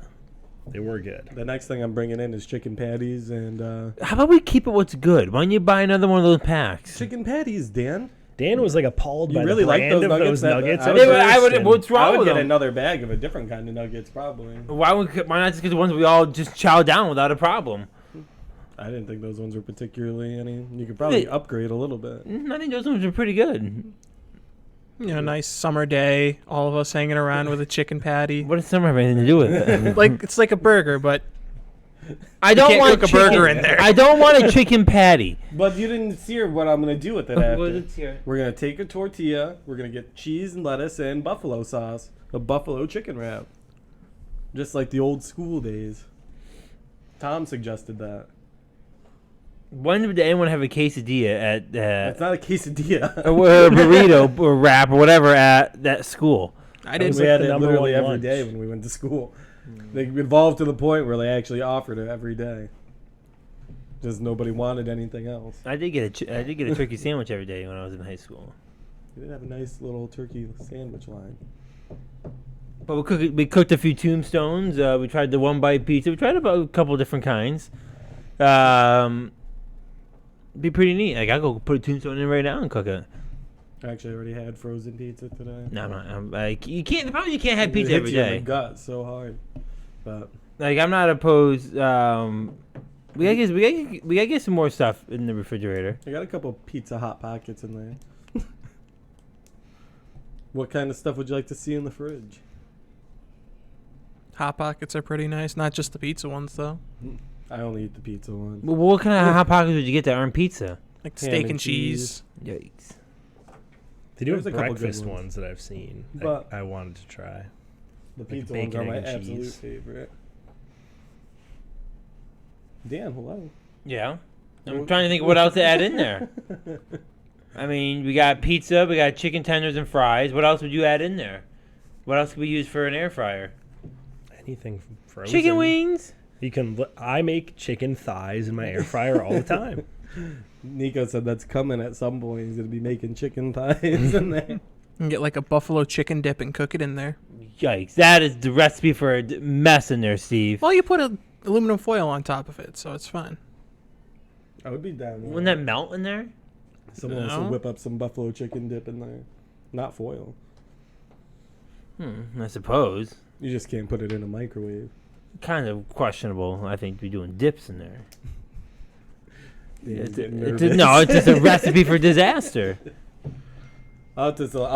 D: They were good.
B: The next thing I'm bringing in is chicken patties and
A: How about we keep it what's good? Why don't you buy another one of those packs?
B: chicken patties, Dan.
D: Dan was appalled
B: You
D: by
B: really
D: the
B: like
D: brand
B: those
D: of
B: nuggets?
D: those nuggets.
B: I
D: at
B: would-
D: first, and-
A: What's
B: I
A: wrong
B: would
A: with
B: get
A: them?
B: another bag of a different kind of nuggets, probably.
A: Why not just get the ones we all just chow down without a problem?
B: I didn't think those ones were particularly any. You could probably
A: They-
B: upgrade a little bit.
A: I think those ones are pretty good.
C: Nice summer day, all of us hanging around with a chicken patty.
A: What does summer have anything to do with it?
C: Like it's like a burger, but
A: I don't
C: can't
A: want
C: cook a burger in there.
A: I don't want a chicken patty.
B: But you didn't hear what I'm gonna do with it after.
A: What is here?
B: We're gonna take a tortilla. We're gonna get cheese and lettuce and buffalo sauce, a buffalo chicken wrap, just like the old school days. Tom suggested that.
A: When did anyone have a quesadilla at
B: It's not a quesadilla.
A: or a burrito or wrap or whatever at that school?
C: I didn't.
B: We had
D: the
B: it
D: number
B: literally
D: one
B: every
D: lunch.
B: day when we went to school. They evolved to the point where they actually offered it every day. Just nobody wanted anything else.
A: I did get a turkey sandwich every day when I was in high school.
B: We did have a nice little turkey sandwich line.
A: But we cooked a few tombstones. We tried the one bite pizza. We tried about a couple different kinds. Be pretty neat. Like I go put a tombstone in right now and cook it.
B: I actually already had frozen pizza today.
A: No, I'm like you can't. The problem is you can't have
B: It
A: pizza
B: hits
A: every
B: you in
A: day.
B: the gut so hard. But
A: Like I'm not opposed. We gotta get some more stuff in the refrigerator.
B: I got a couple pizza hot pockets in there. What kind of stuff would you like to see in the fridge?
C: Hot Pockets are pretty nice. Not just the pizza ones though.
B: I only eat the pizza ones.
A: Well, what kind of hot pockets would you get that aren't pizza?
C: Like
B: Ham
C: steak
B: and
C: and cheese.
A: Yikes.
D: They do
B: There's
D: have
B: a couple good
D: breakfast
B: ones.
D: ones that I've seen
B: But-
D: that I wanted to try.
B: The
D: Like
B: pizza
D: bacon,
B: ones are my
D: egg, and
B: absolute
D: cheese.
B: favorite. Dan, hello.
A: Yeah. I'm trying to think of what else to add in there. I mean, we got pizza, we got chicken tenders and fries. What else would you add in there? What else could we use for an air fryer?
D: Anything frozen.
A: Chicken wings.
D: You can. I make chicken thighs in my air fryer all the time.
B: Niko said that's coming at some point. He's gonna be making chicken thighs in there.
C: You can get like a buffalo chicken dip and cook it in there.
A: Yikes. That is the recipe for a mess in there, Steve.
C: Well, you put aluminum foil on top of it, so it's fine.
B: I would be down. with
A: Wouldn't that melt in there?
B: Someone else
C: No.
B: would whip up some buffalo chicken dip in there. Not foil.
A: I suppose.
B: You just can't put it in a microwave.
A: Kind of questionable, I think, to be doing dips in there.
B: Dan's getting
A: It's
B: nervous.
A: no, it's just a recipe for disaster.
B: I'll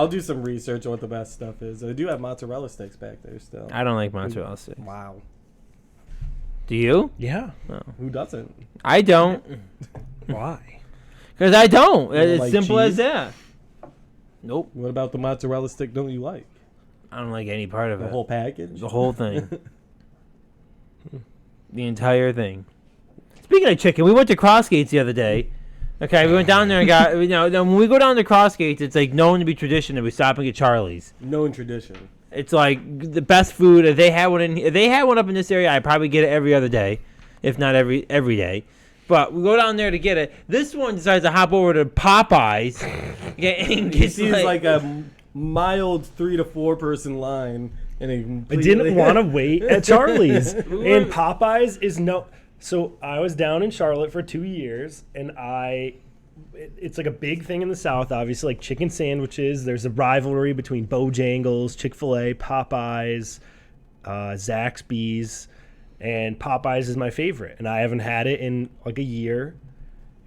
B: do some research on what the best stuff is. I do have mozzarella sticks back there still.
A: I don't like mozzarella sticks.
B: Wow.
A: Do you?
D: Yeah.
B: Who doesn't?
A: I don't.
D: Why?
A: Because I don't.
B: You don't
A: It's
B: like
A: simple as
B: cheese?
A: that. Nope.
B: What about the mozzarella stick don't you like?
A: I don't like any part of
B: The
A: it.
B: whole package?
A: The whole thing. The entire thing. Speaking of chicken, we went to Crossgates the other day. Okay, we went down there and got, when we go down to Crossgates, it's like known to be tradition that we stop and get Charlie's.
B: Known tradition.
A: It's like the best food. If they had one up in this area, I'd probably get it every other day, if not every day. But we go down there to get it. This one decides to hop over to Popeyes. And
B: He
A: gets
B: sees like a mild 3 to 4 person line, and he
D: I
B: completely
D: didn't want to wait at Charlie's. And Popeyes is no. So I was down in Charlotte for 2 years, and it's like a big thing in the South, obviously, like chicken sandwiches. There's a rivalry between Bojangles, Chick-fil-A, Popeyes, Zaxby's, and Popeyes is my favorite. And I haven't had it in like a year,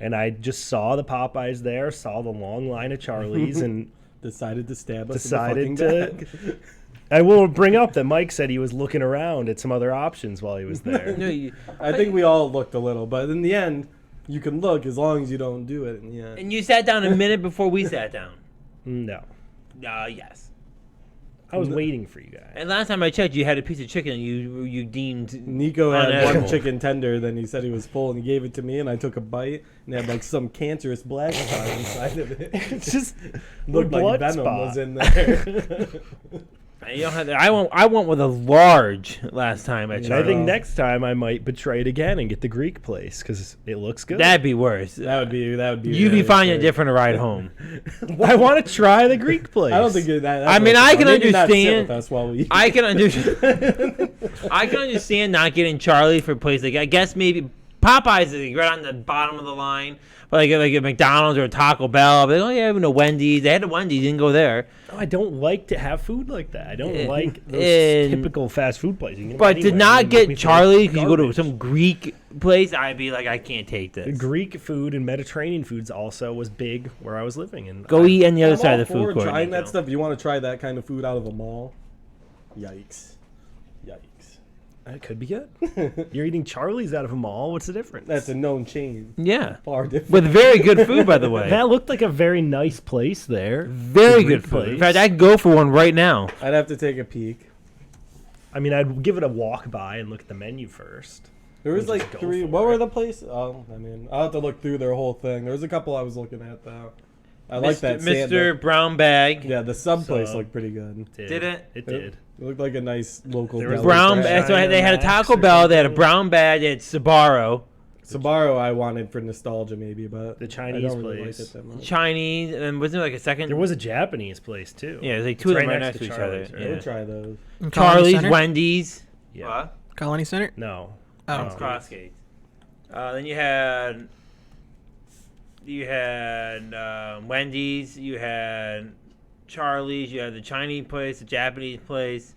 D: and I just saw the Popeyes there, saw the long line of Charlie's, and
B: decided to stab us
D: decided
B: in the fucking
D: to.
B: back.
D: I will bring up that Mike said he was looking around at some other options while he was there.
B: I think we all looked a little, but in the end, you can look as long as you don't do it in the end.
A: And you sat down a minute before we sat down.
D: No.
A: Yes.
D: I was waiting for you guys.
A: And last time I checked, you had a piece of chicken you deemed.
B: Niko had
A: Unedible.
B: one chicken tender, then he said he was full, and he gave it to me, and I took a bite, and it had like some cancerous black spot inside of it.
D: It's just
B: Looked
D: a
B: like
D: blood
B: venom
D: spot.
B: was in there.
A: You don't have. I went with a large last time at
D: And I think
A: Charlie's.
D: next time I might betray it again and get the Greek place because it looks good.
A: That'd be worse.
B: that would be.
A: You'd be
B: really
A: finding it
B: great.
A: different to ride home.
D: I want to try the Greek place.
B: I don't think that.
A: I mean, I can
B: Maybe not sit
A: understand-
B: with us while we eat.
A: I can understand. I can understand not getting Charlie for a place like I guess maybe Popeyes is like right on the bottom of the line, but like a McDonald's or a Taco Bell. But oh yeah, even a Wendy's. They had a Wendy's. Didn't go there.
D: No, I don't like to have food like that. I don't like those
A: and-
D: typical fast food places. You can
A: But
D: anywhere
A: to not
D: and make me
A: get
D: feel
A: Charlie because you go to
D: garbage.
A: some Greek place, I'd be like, I can't take this.
D: Greek food and Mediterranean foods also was big where I was living. And
A: Go eat on the other
B: I'm
A: side
B: all
A: of the food
B: for
A: court.
B: trying
A: Niko.
B: that stuff. You want to try that kind of food out of a mall? Yikes! Yikes!
D: That could be good. You're eating Charlie's out of a mall. What's the difference?
B: That's a known chain.
A: Yeah.
B: Far different.
A: With very good food, by the way.
D: That looked like a very nice place there.
A: Very
D: Great
A: good food. In
D: place.
A: fact, I'd go for one right now.
B: I'd have to take a peek.
D: I mean, I'd give it a walk by and look at the menu first.
B: There was
D: Just
B: like
D: go
B: 3.
D: for
B: What
D: it.
B: were the places? Oh, I mean, I'll have to look through their whole thing. There was a couple I was looking at though. I like that
A: Mr. Brown Bag.
B: Yeah, the sub place
D: Sub.
B: looked pretty good.
A: Did it?
D: It did.
B: It looked like a nice local.
D: There was
B: deli.
A: Brown
D: China
A: bag. So they had a
D: Max
A: Taco
D: or
A: Bell. They had a
D: something.
A: brown bag. They had Sbarro.
B: Sbarro I wanted for nostalgia maybe, but
D: The
B: I
D: Chinese
B: don't really
D: place.
B: like it that much.
A: Chinese. And then wasn't there like a second?
D: There was a Japanese place too.
A: Yeah, there's like
D: It's
A: two of them
D: right
A: right
D: next
A: next to
D: to
A: each other.
D: Charlie's, right?
B: I
A: Yeah.
B: would try those.
C: In Colony
A: Charlie's,
C: Center?
A: Wendy's.
D: Yeah.
A: What?
C: Colony Center?
D: No.
C: Oh.
A: It's Crossgate. Then you had Wendy's. You had Charlie's. You had the Chinese place, the Japanese place.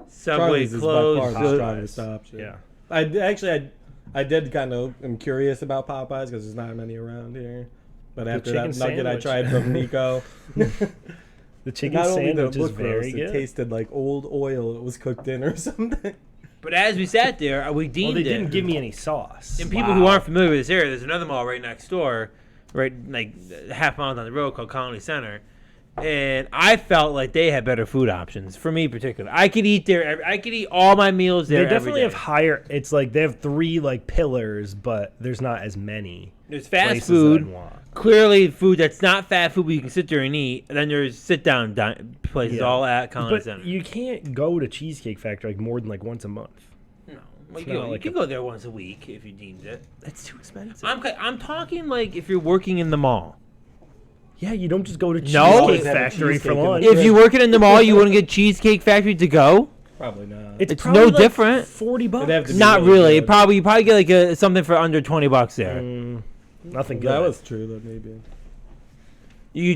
A: Subway
B: Charlie's is by far
A: closed.
B: the
D: Popeyes.
B: strongest option.
D: Yeah.
B: I did kind of. I'm curious about Popeyes because there's not many around here. But after that
D: chicken
B: nugget I
D: sandwich.
B: tried from Niko,
D: The chicken
B: not only did
D: sandwich
B: it
D: is
B: look
D: very
B: gross, it
D: good.
B: tasted like old oil it was cooked in or something.
A: But as we sat there, we
D: Well,
A: deemed
D: they
A: it.
D: didn't give me any sauce.
A: And people who aren't familiar with this area, there's another mall right next door, right like half mile down the road called Colony Center. And I felt like they had better food options for me, particularly. I could eat there. I could eat all my meals there.
D: They definitely
A: every
D: have
A: day.
D: higher. It's like they have 3 like pillars, but there's not as many.
A: There's fast
D: places
A: food.
D: that I'd want.
A: Clearly, food that's not fast food, but you can sit there and eat. And then there's sit-down places
D: Yeah.
A: all at Colony
D: But
A: Center.
D: you can't go to Cheesecake Factory like more than like once a month.
A: No, well,
D: It's
A: you,
D: not
A: go,
D: like
A: you
D: a-
A: can go there once a week if you deemed it.
D: That's too expensive.
A: I'm talking like if you're working in the mall.
D: Yeah, you don't just go to
A: No.
D: Cheesecake
B: Have a
D: Factory for
B: cheesecake in the
D: lunch.
B: fridge.
A: If you're working in the mall, you wouldn't get Cheesecake Factory to go.
B: Probably not.
A: It's
D: probably
A: no
D: like
A: different.
D: $40.
B: It'd have to be
A: Not
B: really
A: really.
B: good.
A: You probably get like something for under $20 there.
D: Nothing good.
B: That was true though, maybe.
A: You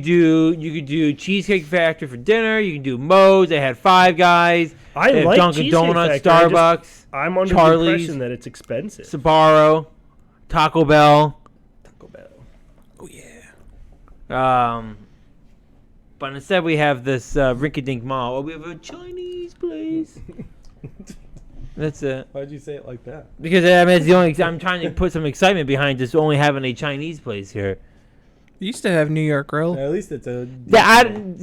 A: could do Cheesecake Factory for dinner. You can do Moe's. They had Five Guys.
D: I
A: They have
D: like
A: Dunkin'
D: Cheesecake
A: Donuts,
D: Factory, I just-
A: Starbucks,
D: I'm under
A: Charlie's,
D: the impression that it's expensive.
A: Sbarro, Taco Bell.
D: Taco Bell.
C: Oh, yeah.
A: But instead we have this rinky-dink mall. Oh, we have a Chinese place. That's it.
B: Why'd you say it like that?
A: Because I mean, it's the only. I'm trying to put some excitement behind just only having a Chinese place here.
C: You used to have New York Grill.
B: At least it's a.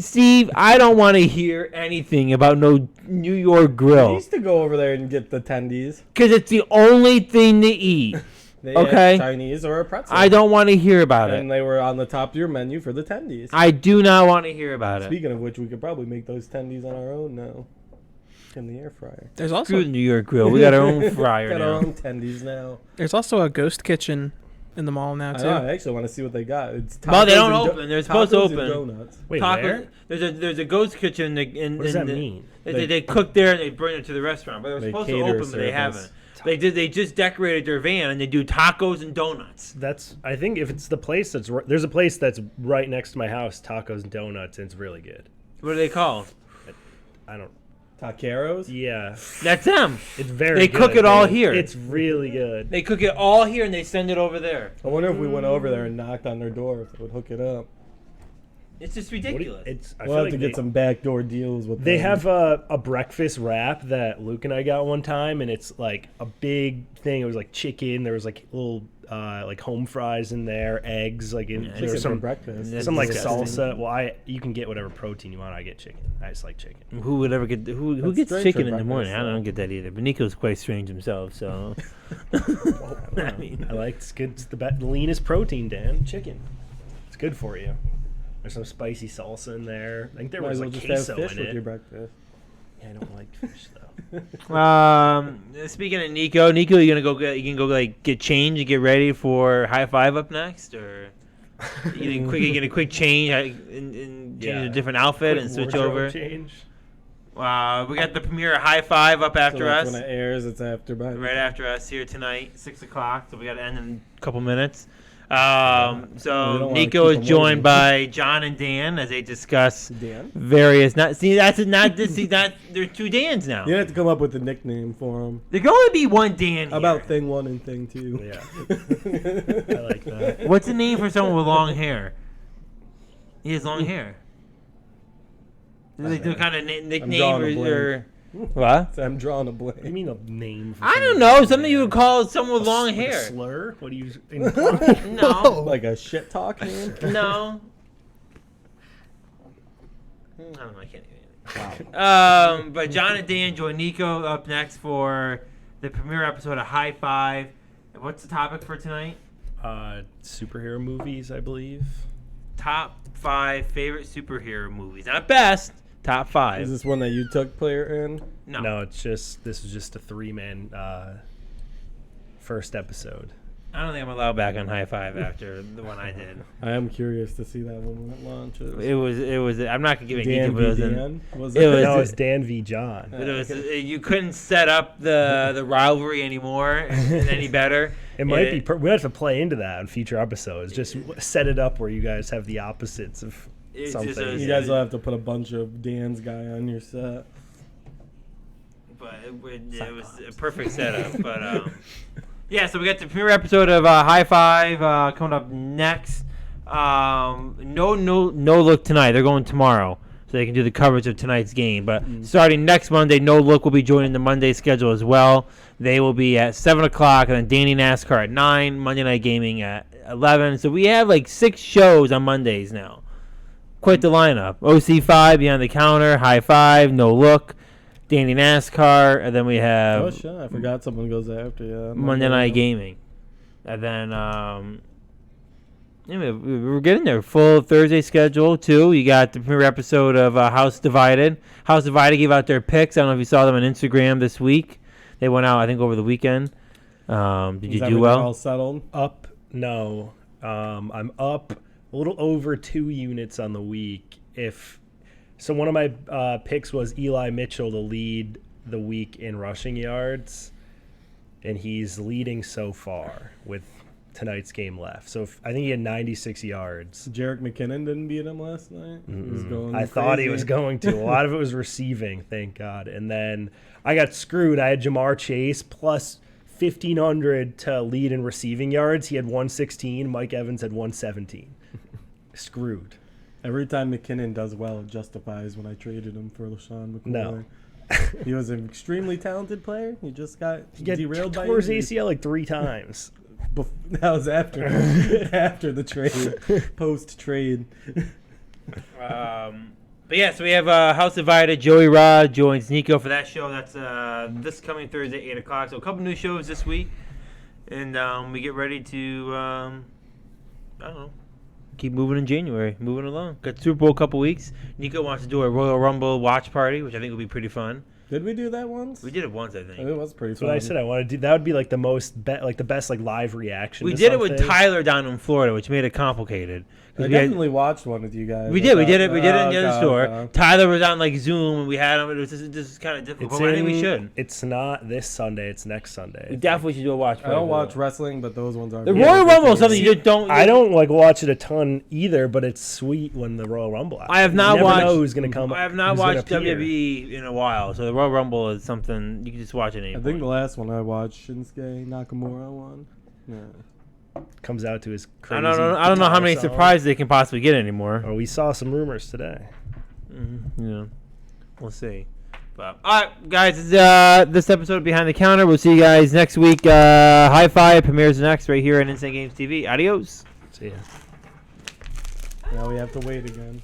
A: Steve, I don't want to hear anything about no New York
B: I
A: Grill
B: used to go over there and get the tendies.
A: because it's the only thing to eat.
B: They
A: Okay.
B: had Chinese or a pretzel.
A: I don't want to hear about
B: And
A: it.
B: they were on the top of your menu for the tendies.
A: I do not want to hear about it.
B: Speaking of which, we could probably make those tendies on our own now. In the air fryer.
C: There's
A: Screw
C: also
A: the New York Grill. We got our own fryer
B: Got
A: now.
B: our own tendies now.
C: a ghost kitchen in the mall now
B: I
C: too.
B: know, I actually want to see what they got. It's
A: Well, they
B: tacos
A: don't
B: and
A: open. They're supposed to
B: tacos and
A: open.
B: donuts.
D: Wait,
A: Taco-
D: where?
A: There's a ghost kitchen. In
D: What does that
A: the-
D: mean?
A: They cook there and they bring it to the restaurant. But they're
B: They
A: supposed to
B: cater
A: open, but they
B: service.
A: haven't. They just decorated their van and they do tacos and donuts.
D: That's. I think if it's the place that's there's a place that's right next to my house, tacos and donuts, and it's really good.
A: What are they called?
D: I don't.
B: Taqueros?
D: Yeah,
A: That's them.
D: it's very.
A: They
D: good,
A: cook it all
D: man.
A: here.
D: It's really good.
A: They cook it all here and they send it over there.
B: I wonder if we went over there and knocked on their door if they would hook it up.
A: It's just
D: What do you-
A: ridiculous.
D: it's. I
B: We'll
D: feel
B: have to
D: like
B: get
D: they-
B: some backdoor deals with
D: They
B: them.
D: have a breakfast wrap that Luke and I got one time, and it's like a big thing. It was like chicken. There was like little like home fries in there, eggs. Like in,
A: Yeah,
D: there
B: Decent
D: was
B: for
D: some
B: breakfast.
A: That's
D: some like
A: disgusting.
D: salsa. Well, you can get whatever protein you want. I get chicken. I just like chicken.
A: Who would ever get who
B: That's
A: gets
B: strange
A: chicken
B: for
A: in the morning?
B: breakfast,
A: I don't
B: though.
A: get that either. But Nico's quite strange himself, so. I mean,
D: I like it's good. It's the leanest protein, Dan. Chicken. It's good for you. There's some spicy salsa in there. I think there
B: Might
D: was
B: as well
D: like
B: just have
D: queso
B: fish
D: in
B: with
D: it.
B: your breakfast.
D: Yeah, I don't like fish though.
A: Speaking of Nico, you can go like get change and get ready for high five up next, or you get a quick change and change
D: Yeah.
A: a different outfit and
D: Quick
A: switch
D: wardrobe
A: over.
D: Change.
A: We got the premiere of High Five up
B: So
A: after
B: that's
A: us,
B: when it airs, it's after by
A: right after us here tonight, 6 o'clock. So we got to end in a couple minutes.
B: We don't
A: So
B: wanna
A: Nico
B: keep
A: is
B: 'em
A: joined
B: waiting.
A: by John and Dan as they discuss
B: Dan?
A: various. Not see that's not this. See, not there's two Dans now.
B: You have to come up with a nickname for them.
A: There can only be one Dan.
B: How
A: Here.
B: about thing 1 and thing 2?
D: Yeah. I like that.
A: What's the name for someone with long hair? He has long hair. They do kind of nickname
B: drawing a
A: or What?
B: So I'm drawing a
D: I
B: blank.
D: mean a name. For
A: I don't know. Something you would call someone with long
D: like a
A: hair.
D: slur? What do you imply?
A: No.
B: Like a shit talk name?
A: No. I don't know. I can't even. But John and Dan join Niko up next for the premiere episode of High Five. And what's the topic for tonight?
D: Superhero movies, I believe.
A: Top 5 favorite superhero movies. Not best. Top 5.
B: Is this one that you took player in?
A: No.
D: No, it's just this was just a 3-man first episode.
A: I don't think I'm allowed back on High Five after the one I did.
B: I am curious to see that one when it launches.
A: It was. I'm not gonna give it
B: Dan
A: details.
B: v. Dan? Was
A: it was-
D: No, it's Dan v. John.
A: But it was, you couldn't set up the rivalry anymore any better.
D: It might be. We have to play into that in future episodes. Just set it up where you guys have the opposites of
A: It's
D: something.
A: just a-
B: You guys will have to put a bunch of Dan's guy on your set.
A: But it was a perfect setup. But yeah, so we got the premiere episode of High Five coming up next. No look tonight. They're going tomorrow, so they can do the coverage of tonight's game. But starting next Monday, No Look will be joining the Monday schedule as well. They will be at 7 o'clock, and then Danny NASCAR at 9, Monday Night Gaming at 11. So we have like 6 shows on Mondays now. Quite the lineup. OC5, Behind the Counter, High Five, No Look, Danny NASCAR, and then we have
B: Oh shit! I forgot someone goes after you.
A: Monday Night Gaming. And then yeah, we're getting there. Full Thursday schedule, too. You got the premiere episode of House Divided. House Divided gave out their picks. I don't know if you saw them on Instagram this week. They went out, I think, over the weekend. Did you do well?
B: All settled.
D: Up? No. I'm up a little over 2 units on the week. So one of my picks was Eli Mitchell to lead the week in rushing yards, and he's leading so far with tonight's game left. So I think he had 96 yards.
B: Jerick McKinnon didn't beat him last night. He was going
D: I thought he
B: crazy.
D: was going to. A lot of it was receiving, thank God. And then I got screwed. I had Jamar Chase plus 1,500 to lead in receiving yards. He had 116. Mike Evans had 117. Screwed.
B: Every time McKinnon does well, it justifies when I traded him for LaShawn McCoy.
D: No.
B: He was an extremely talented player. He just got
D: He got
B: derailed by
D: tore his
B: injuries.
D: ACL like 3 times.
B: That was after after the trade, post trade.
A: But yeah, so we have House Divided. Joey Rod joins Niko for that show. That's this coming Thursday, 8 o'clock. So a couple new shows this week. And we get ready to, I don't know, keep moving in January, moving along. Got Super Bowl a couple weeks. Niko wants to do a Royal Rumble watch party, which I think will be pretty fun.
B: Did we do that once?
A: We did it once, I think.
B: It was pretty
D: That's
B: fun.
D: what I said I want to do. That would be like the the best like live reaction.
A: We
D: to
A: did it with
D: something.
A: Tyler down in Florida, which made it complicated. 'Cause
B: I
A: we had-
B: definitely watched one with you guys.
A: We
B: I
A: did. We
B: thought-
A: did it. We did it in the
B: Oh,
A: other
B: okay,
A: store.
B: okay.
A: Tyler was on like Zoom, and we had him. It was just kind of difficult.
D: It's
A: But I think we
D: in-
A: should.
D: It's not this Sunday. It's next Sunday.
A: We definitely should do a watch
B: I
A: party.
B: don't
A: for
B: watch
A: that.
B: wrestling, but those ones are.
A: The
B: good.
A: Royal Rumble is something you just don't.
D: I don't like watch it a ton either, but it's sweet when the Royal Rumble happens.
A: I have not
D: you never
A: watched.
D: know who's gonna come.
A: I have not
D: who's gonna
A: watched
D: appear.
A: WWE in a while, so the Royal Rumble is something you can just watch it
B: I
A: anymore.
B: think the last one I watched, Shinsuke Nakamura won. Yeah.
D: Comes out to his
A: I
D: crazy.
A: don't know. I don't know how
D: guitar
A: many
D: song.
A: surprises they can possibly get anymore.
D: Oh, we saw some rumors today.
A: Yeah, we'll see. But all right, guys, this episode of Behind the Counter. We'll see you guys next week. High Five premieres next right here on Instant Games TV. Adios.
D: See ya.
B: Now we have to wait again.